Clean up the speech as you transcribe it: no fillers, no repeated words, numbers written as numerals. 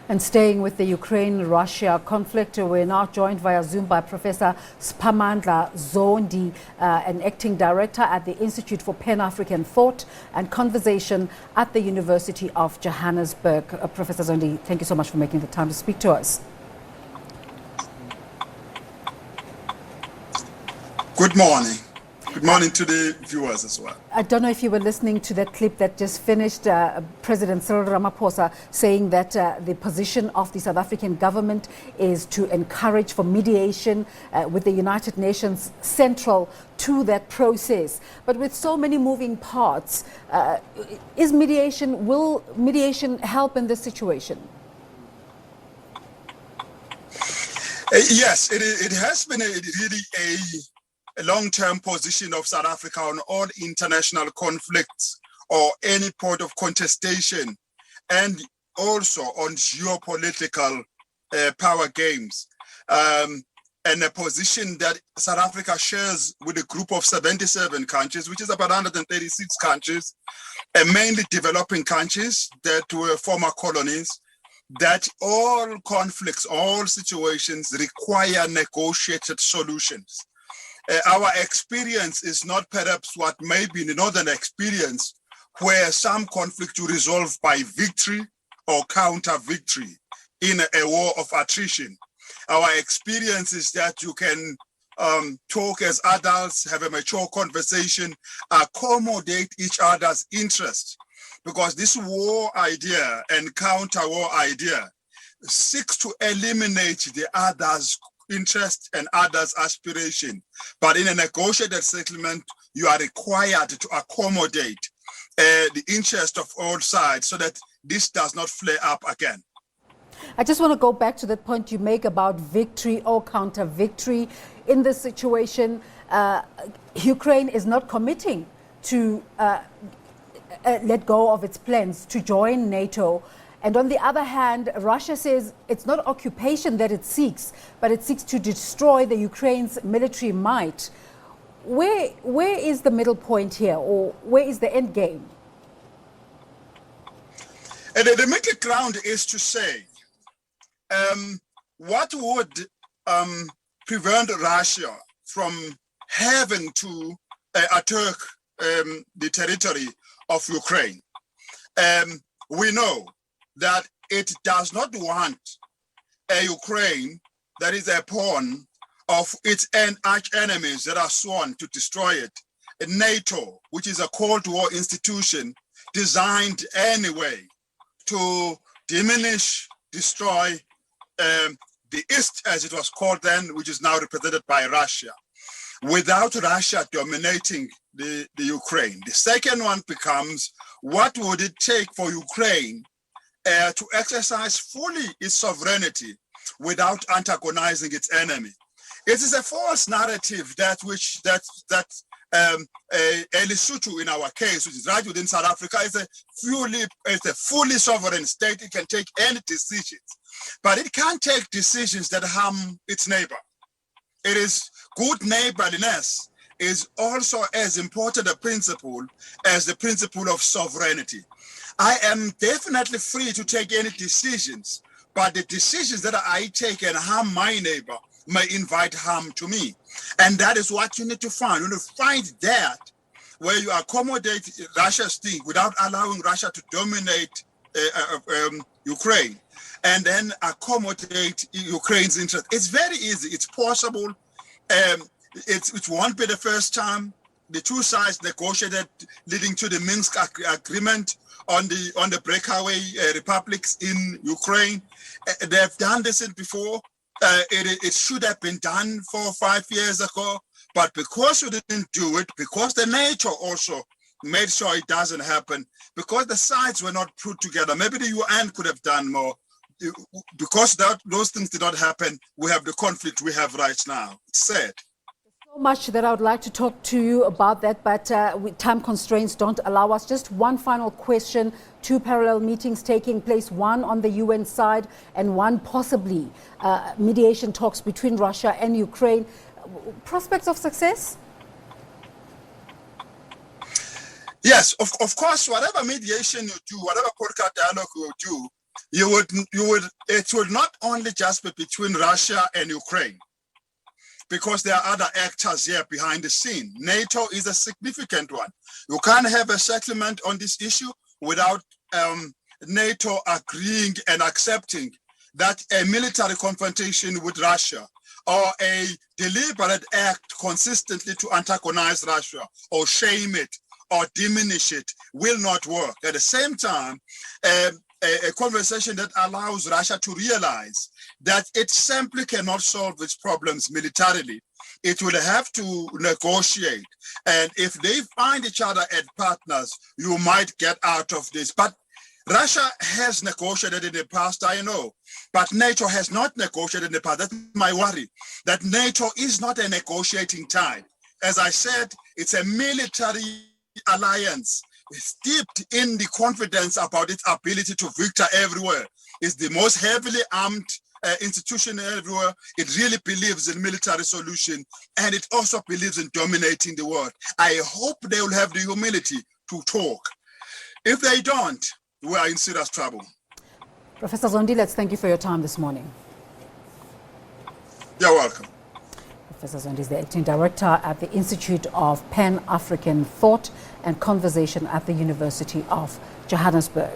And staying with the Ukraine-Russia conflict, we're now joined via Zoom by Professor Siphamandla Zondi, an acting director at the Institute for Pan-African Thought and Conversation at the University of Johannesburg. Professor Zondi, thank you so much for making the time to speak to us. Good morning. Good morning to the viewers as well. I don't know if you were listening to that clip that just finished, President Cyril Ramaphosa saying that the position of the South African government is to encourage for mediation with the United Nations central to that process. But with so many moving parts, will mediation help in this situation? Yes, it has been really a long-term position of South Africa on all international conflicts or any point of contestation, and also on geopolitical power games, and a position that South Africa shares with a group of 77 countries, which is about 136 countries, and mainly developing countries that were former colonies, that all conflicts, all situations require negotiated solutions. Our experience is not perhaps what may be the northern experience, where some conflict you resolve by victory or counter victory in a war of attrition. Our experience is that you can talk as adults, have a mature conversation, accommodate each other's interests, because this war idea and counter war idea seeks to eliminate the other's interest and others' aspiration. But in a negotiated settlement, you are required to accommodate the interest of all sides so that this does not flare up again. I just want to go back to the point you make about victory or counter victory. In this situation, Ukraine is not committing to let go of its plans to join NATO. And on the other hand, Russia says it's not occupation that it seeks, but it seeks to destroy the Ukraine's military might. Where is the middle point here, or where is the end game? The middle ground is to say, what would prevent Russia from having to attack the territory of Ukraine? We know that it does not want a Ukraine that is a pawn of its arch enemies that are sworn to destroy it. NATO, which is a Cold War institution designed anyway to diminish, destroy the East, as it was called then, which is now represented by Russia, without Russia dominating the Ukraine. The second one becomes, what would it take for Ukraine to exercise fully its sovereignty without antagonizing its enemy? It is a false narrative that Lesotho, in our case, which is right within South Africa, is a fully sovereign state. It can take any decisions, but it can't take decisions that harm its neighbor. It is good neighborliness is also as important a principle as the principle of sovereignty. I am definitely free to take any decisions, but the decisions that I take and harm my neighbor may invite harm to me. And that is what you need to find. You need to find that where you accommodate Russia's thing without allowing Russia to dominate Ukraine, and then accommodate Ukraine's interest. It's very easy. It's possible. It won't be the first time. The two sides negotiated, leading to the Minsk agreement on the breakaway republics in Ukraine. They've done this before. It should have been done 4 or 5 years ago, but because we didn't do it, because the NATO also made sure it doesn't happen, because the sides were not put together, maybe the UN could have done more. Because those things did not happen, we have the conflict we have right now. It's sad. So much that I would like to talk to you about that, but time constraints don't allow us. Just one final question. 2 parallel meetings taking place, one on the UN side and one possibly mediation talks between Russia and Ukraine. Prospects of success? Yes, of course, whatever mediation you do, whatever political dialogue you do, it would not only just be between Russia and Ukraine, because there are other actors here behind the scene. NATO is a significant one. You can't have a settlement on this issue without NATO agreeing and accepting that a military confrontation with Russia or a deliberate act consistently to antagonize Russia or shame it or diminish it will not work. At the same time, a conversation that allows Russia to realize that it simply cannot solve its problems militarily. It will have to negotiate. And if they find each other as partners, you might get out of this. But Russia has negotiated in the past, I know, but NATO has not negotiated in the past. That's my worry, that NATO is not a negotiating type. As I said, it's a military alliance steeped in the confidence about its ability to victor everywhere. It's the most heavily armed institution everywhere. It really believes in military solution, and it also believes in dominating the world. I hope they will have the humility to talk. If they don't, we are in serious trouble. Professor Zondi, let's thank you for your time this morning. You're welcome. Professor Zondi is the acting director at the Institute of Pan-African Thought and Conversation at the University of Johannesburg.